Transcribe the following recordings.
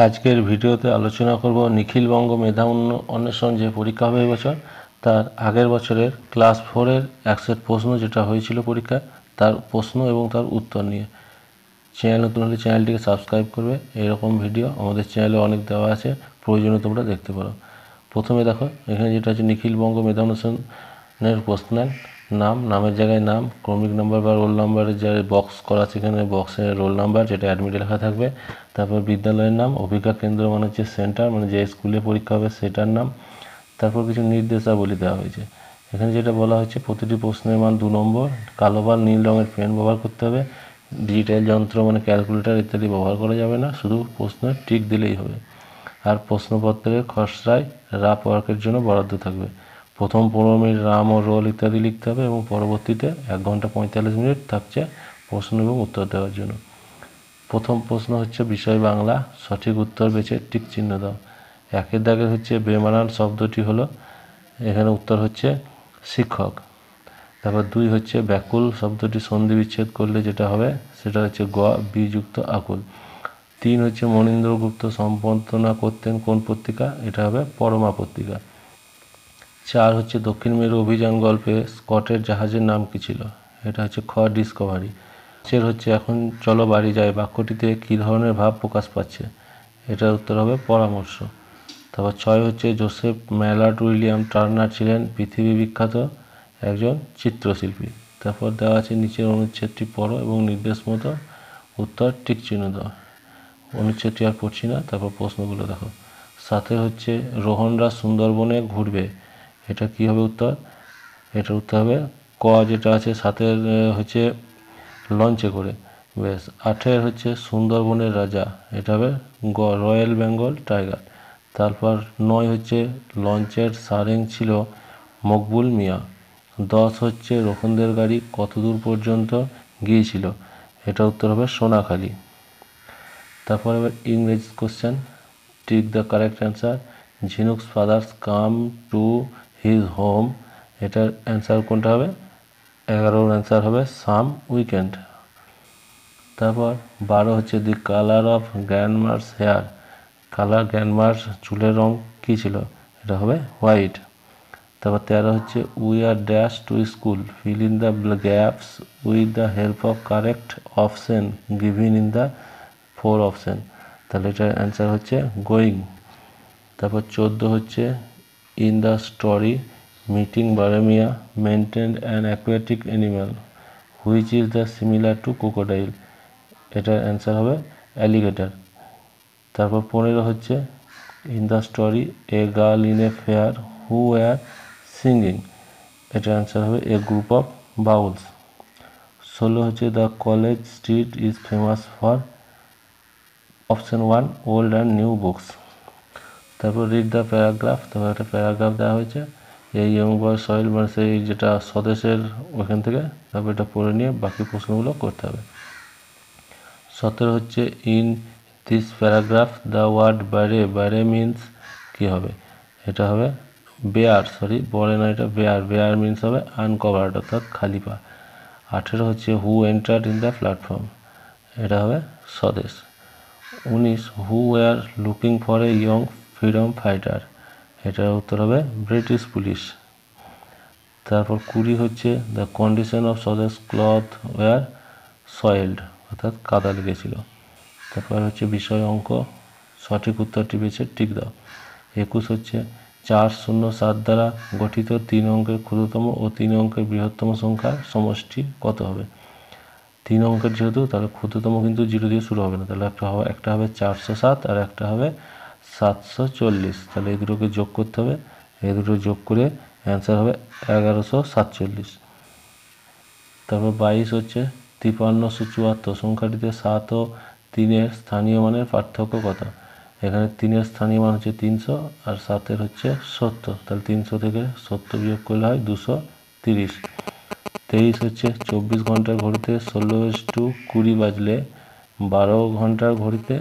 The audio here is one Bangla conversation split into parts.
আজকের ভিডিওতে আলোচনা করব নিখিল বঙ্গ মেধা অন্বেষণ যে পরীক্ষা হবে এবছর তার আগের বছরের ক্লাস 4-এর এক সেট প্রশ্ন যেটা হয়েছিল পরীক্ষা তার প্রশ্ন এবং তার উত্তর নিয়ে। চ্যানেল নতুন হলে চ্যানেলটিকে সাবস্ক্রাইব করবে। এরকম ভিডিও আমাদের চ্যানেলে অনেক দেওয়া আছে, প্রয়োজনে তোমরা দেখতে পারো। প্রথমে দেখো এখানে যেটা আছে নিখিল বঙ্গ মেধা অন্বেষণের প্রশ্নের নামের জায়গায় নাম, ক্রমিক নাম্বার বা রোল নাম্বারের যে বক্স করা আছে এখানে বক্সের রোল নাম্বার যেটা অ্যাডমিটে লেখা থাকবে। তারপর বিদ্যালয়ের নাম, অভিজ্ঞা কেন্দ্র মানে হচ্ছে সেন্টার, মানে যে স্কুলে পরীক্ষা হবে সেটার নাম। তারপর কিছু নির্দেশাবলী দেওয়া হয়েছে। এখানে যেটা বলা হচ্ছে প্রতিটি প্রশ্নের মান 2 নম্বর, কালো বা নীল রঙের পেন ব্যবহার করতে হবে, ডিজিটাল যন্ত্র মানে ক্যালকুলেটর ইত্যাদি ব্যবহার করা যাবে না, শুধু প্রশ্নের টিক দিলেই হবে। আর প্রশ্নপত্রের খসড়ায় রাফ ওয়ার্কের জন্য বরাদ্দ থাকবে। প্রথম 15 মিনিট রাম ও রোল ইত্যাদি লিখতে হবে এবং পরবর্তীতে 1 ঘন্টা 45 মিনিট থাকছে প্রশ্ন এবং উত্তর দেওয়ার জন্য। প্রথম প্রশ্ন হচ্ছে বিষয় বাংলা, সঠিক উত্তর বেছে টিক চিহ্ন দাও। একের দাগে হচ্ছে বেমানান শব্দটি হলো, এখানে উত্তর হচ্ছে শিক্ষক। তারপর 2 হচ্ছে ব্যাকুল শব্দটি সন্ধি বিচ্ছেদ করলে যেটা হবে সেটা হচ্ছে গ বিযুক্ত আকুল। 3 হচ্ছে মনীন্দ্রগুপ্ত সম্পাদনা করতেন কোন পত্রিকা, এটা হবে পরমা পত্রিকা। 4 হচ্ছে দক্ষিণ মেরু অভিযান গল্পে স্কটের জাহাজের নাম কী ছিল, এটা হচ্ছে খ ডিসকভারি। 5 হচ্ছে এখন চলো বাড়ি যাই বাক্যটিতে কী ধরনের ভাব প্রকাশ পাচ্ছে, এটার উত্তর হবে পরামর্শ। তারপর 6 হচ্ছে জোসেফ ম্যালার্ড উইলিয়াম টার্নার ছিলেন পৃথিবী বিখ্যাত একজন চিত্রশিল্পী। তারপর দেওয়া আছে নিচের অনুচ্ছেদটি পড়ো এবং নির্দেশ মতো উত্তর টিক চিহ্ন দাও। অনুচ্ছেদটি আর পড়ছি না, তারপর প্রশ্নগুলো দেখো। 7 হচ্ছে রোহনরা সুন্দরবনে ঘুরবে, এটা কি হবে উত্তর, এটার উত্তর হবে ক যেটা আছে 7 হচ্ছে লঞ্চে করে। বেশ। 8 হচ্ছে সুন্দরবনের রাজা, এটা হবে গ রয়্যাল বেঙ্গল টাইগার। তারপর 9 হচ্ছে লঞ্চের সারেং ছিল মকবুল মিয়া। 10 হচ্ছে রোহনদের গাড়ি কত দূর পর্যন্ত গিয়েছিল, এটা উত্তর হবে সোনাখালি। তারপর এবার ইংরেজি question, tick the correct answer. Jhinuk's father's come to his home, এটার অ্যান্সার কোনটা হবে, 11 অ্যান্সার হবে সাম উইকেন্ড। তারপর 12 হচ্ছে the colour of grandma's hair, colour grandma's চুলের রং কী ছিল, এটা হবে হোয়াইট। তারপর 13 হচ্ছে we are dash to school, fill in the gaps with the help of correct option given in the 4 option, তাহলে এটার অ্যান্সার হচ্ছে গোয়িং। তারপর 14 হচ্ছে in the story meeting Baremia maintained an aquatic animal which is the similar to crocodile, এটার অ্যান্সার হবে অ্যালিগেটর। তারপর 15 হচ্ছে in the story a girl in a fair who were singing, এটার অ্যান্সার হবে এ গ্রুপ অফ বাউলস। 16 হচ্ছে the college street is famous for option 1 old and new books. তারপর রিড দ্য প্যারাগ্রাফ, তারপর একটা প্যারাগ্রাফ দেওয়া হয়েছে এই ইয়ং বয় সয়েল মানে সেই যেটা স্বদেশের ওখান থেকে, তারপর এটা পড়ে নিয়ে বাকি প্রশ্নগুলো করতে হবে। 17 হচ্ছে in this paragraph the word bare, bare means কী হবে, এটা হবে বেয়ার, বলে না এটা বেয়ার, বেয়ার মিন্স হবে আনকভার্ড অর্থাৎ খালি পা। 18 হচ্ছে হু এন্টার্ড ইন দ্য প্ল্যাটফর্ম, এটা হবে স্বদেশ। 19 who were looking for a young freedom fighter, এটার উত্তর হবে ব্রিটিশ পুলিশ। তারপর 20 হচ্ছে দ্য কন্ডিশন অফ স্বদেশ ক্লথ ওয়ার সয়েলড, অর্থাৎ কাদা লেগেছিল। তারপর হচ্ছে বিষয় অঙ্ক, সঠিক উত্তরটি বেছে টিক দাও। 21 হচ্ছে 407 দ্বারা গঠিত 3 অঙ্কের ক্ষুদ্রতম ও 3 অঙ্কের বৃহত্তম সংখ্যার সমষ্টি কত হবে। 3 অঙ্কের যেহেতু তাহলে ক্ষুদ্রতম কিন্তু 0 দিয়ে শুরু হবে না, তাহলে একটা হবে 407 আর একটা হবে 740, তাহলে এই দুটোকে যোগ করতে হবে, এই দুটো যোগ করে অ্যান্সার হবে 1147। তারপর 22 হচ্ছে 5374 সংখ্যাটিতে 7 ও 3 স্থানীয় মানের পার্থক্য কত, এখানে 3 স্থানীয় মান হচ্ছে 300 আর 7 হচ্ছে 70, তাহলে 300 থেকে 70 বিয়োগ করলে হয় 230। 23 হচ্ছে 24 ঘন্টার ঘড়িতে 16:20 বাজলে 12 ঘন্টার ঘড়িতে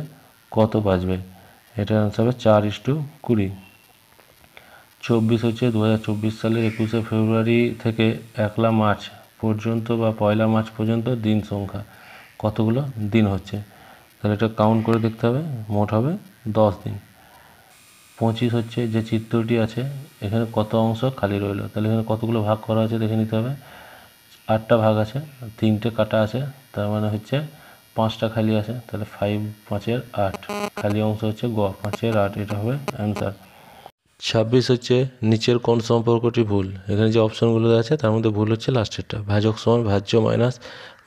কত বাজবে, এটার অ্যান্সার হবে 4:20। 24 হচ্ছে 2024 সালের 21শে ফেব্রুয়ারি থেকে 1 মার্চ পর্যন্ত বা 1 মার্চ পর্যন্ত দিন সংখ্যা কতগুলো দিন হচ্ছে, তাহলে এটা কাউন্ট করে দেখতে হবে, মোট হবে 10 দিন। 25 হচ্ছে যে চিত্রটি আছে এখানে কত অংশ খালি রইল, তাহলে এখানে কতগুলো ভাগ করা আছে দেখে নিতে হবে। 8টা ভাগ আছে, 3টে কাটা আছে, তার মানে হচ্ছে 5টা খালি আছে, তাহলে 5 5 8 খালি অংশ হচ্ছে গ 5 8, এটা হবে অ্যান্সার। 26 হচ্ছে নিচের কোন সম্পর্কটি ভুল, এখানে যে অপশনগুলো আছে তার মধ্যে ভুল হচ্ছে লাস্টেরটা, ভাজক সমান ভাজ্য মাইনাস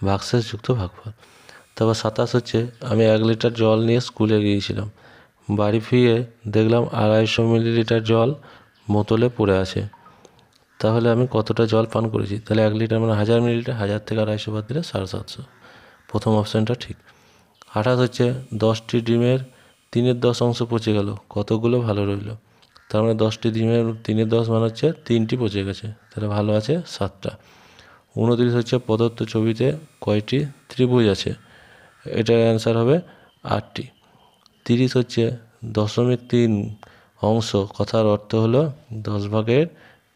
ভাগশেষ যুক্ত ভাগফল। তারপর 27 হচ্ছে আমি 1 লিটার জল নিয়ে স্কুলে গিয়েছিলাম, বাড়ি ফিরে দেখলাম 250 মিলিলিটার জল বোতলে পড়ে আছে, তাহলে আমি কতটা জল পান করেছি। তাহলে 1 লিটার মানে 1000 মিলিলিটার, 1000 থেকে 250 বাদ দিলে 750, প্রথম অপশানটা ঠিক। 28 হচ্ছে 10টি ডিমের 3/10 অংশ পচে গেল, কতগুলো ভালো রইল, তার মানে 10টি ডিমের 3/10 মানে হচ্ছে 3টি পচে গেছে, তাহলে ভালো আছে 7টা। 29 হচ্ছে প্রদত্ত ছবিতে কয়টি ত্রিভুজ আছে, এটার অ্যান্সার হবে 8টি। 30 হচ্ছে 0.3 অংশ কথার অর্থ হলো 10 ভাগের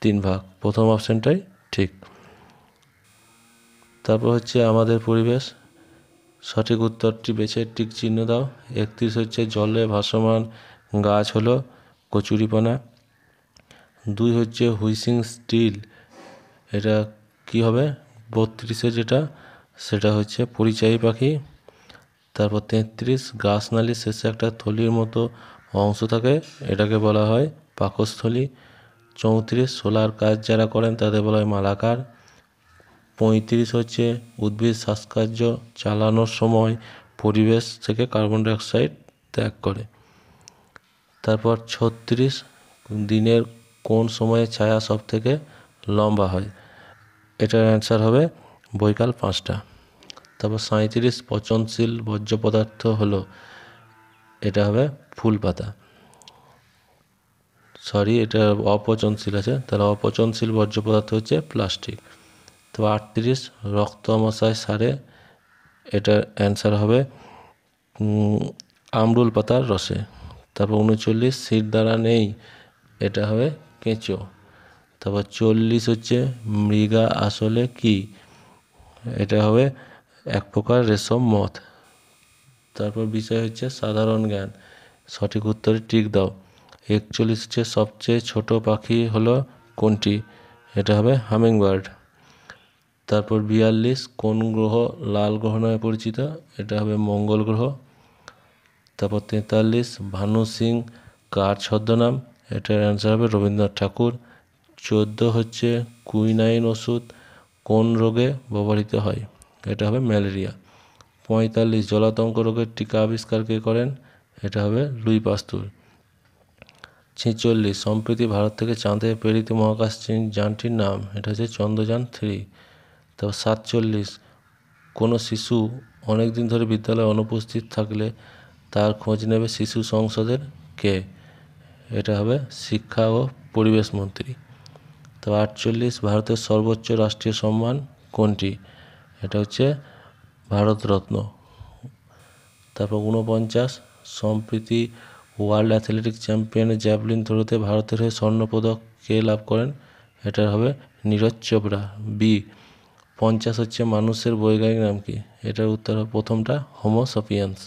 3 ভাগ, প্রথম অপশানটাই ঠিক। তারপর হচ্ছে আমাদের পরিবেশ, সঠিক উত্তরটি বেছে টিক চিহ্ন দাও। 31 হচ্ছে জলে ভাসমান গাছ হলো কচুরিপানা। 2 হচ্ছে হুইসিং স্টিল, এটা কি হবে, 32 যেটা সেটা হচ্ছে পরিযায়ী পাখি। তারপর 33 গাছনালীর শেষে একটা থলির মতো অংশ থাকে, এটাকে বলা হয় পাকস্থলী। 34 সোলার কাজ যারা করেন তাদের বলা হয় মালাকার। 35 হচ্ছে উদ্ভিদ শ্বাসকার্য চালানোর সময় পরিবেশ থেকে কার্বন ডাইঅক্সাইড ত্যাগ করে। তারপর 36 দিনের কোন সময়ে ছায়া সব থেকে লম্বা হয়, এটার অ্যান্সার হবে বৈকাল 5টা। তারপর 37 পচনশীল বর্জ্য পদার্থ হলো, এটা হবে ফুল পাতা, এটা অপচনশীল আছে, তাহলে অপচনশীল বর্জ্য পদার্থ হচ্ছে প্লাস্টিক। তো 38 রক্ত আমাশয় সারে, এটার অ্যান্সার হবে আমরুল পাতার রসে। তারপর 39 শির দ্বারা নেই, এটা হবে কেঁচো। তারপর 40 হচ্ছে মৃগা আসলে কি, এটা হবে এক প্রকার রেশম মথ। তারপর বিষয় হচ্ছে সাধারণ জ্ঞান, সঠিক উত্তরে টিক দাও। 41 হচ্ছে সবচেয়ে ছোট পাখি হলো কোনটি, এটা হবে হামিংবার্ড। তারপর 42 কোন গ্রহ লাল গ্রহ নামে পরিচিত, এটা হবে মঙ্গল গ্রহ। তারপর 43 ভানু সিং কার ছদ্মনাম, এটার অ্যান্সার হবে রবীন্দ্রনাথ ঠাকুর। 14 হচ্ছে কুইনাইন ওষুধ কোন রোগে ব্যবহৃত হয়, এটা হবে ম্যালেরিয়া। 45 জলাতঙ্ক রোগের টিকা আবিষ্কার কে করেন, এটা হবে লুই পাস্তুর। 46 সম্প্রতি ভারত থেকে চাঁদে প্রেরিত মহাকাশ যানটির নাম, এটা হচ্ছে চন্দ্রযান 3। তারপর 47 কোনো শিশু অনেক দিন ধরে বিদ্যালয়ে অনুপস্থিত থাকলে তার খোঁজ নেবে শিশু সংসদের কে, এটা হবে শিক্ষা ও পরিবেশ মন্ত্রী। তো 48 ভারতের সর্বোচ্চ রাষ্ট্রীয় সম্মান কোনটি, এটা হচ্ছে ভারতরত্ন। তারপর 49 সম্প্রতি ওয়ার্ল্ড অ্যাথলেটিক চ্যাম্পিয়নের জ্যাভলিন থ্রোতে ভারতের হয়ে স্বর্ণপদক কে লাভ করেন, এটা হবে নীরজ চোপড়া বি। 50 হচ্ছে মানুষের বৈজ্ঞানিক নাম কি, এটার উত্তর হবে প্রথমটা হোমো সাপিয়েন্স।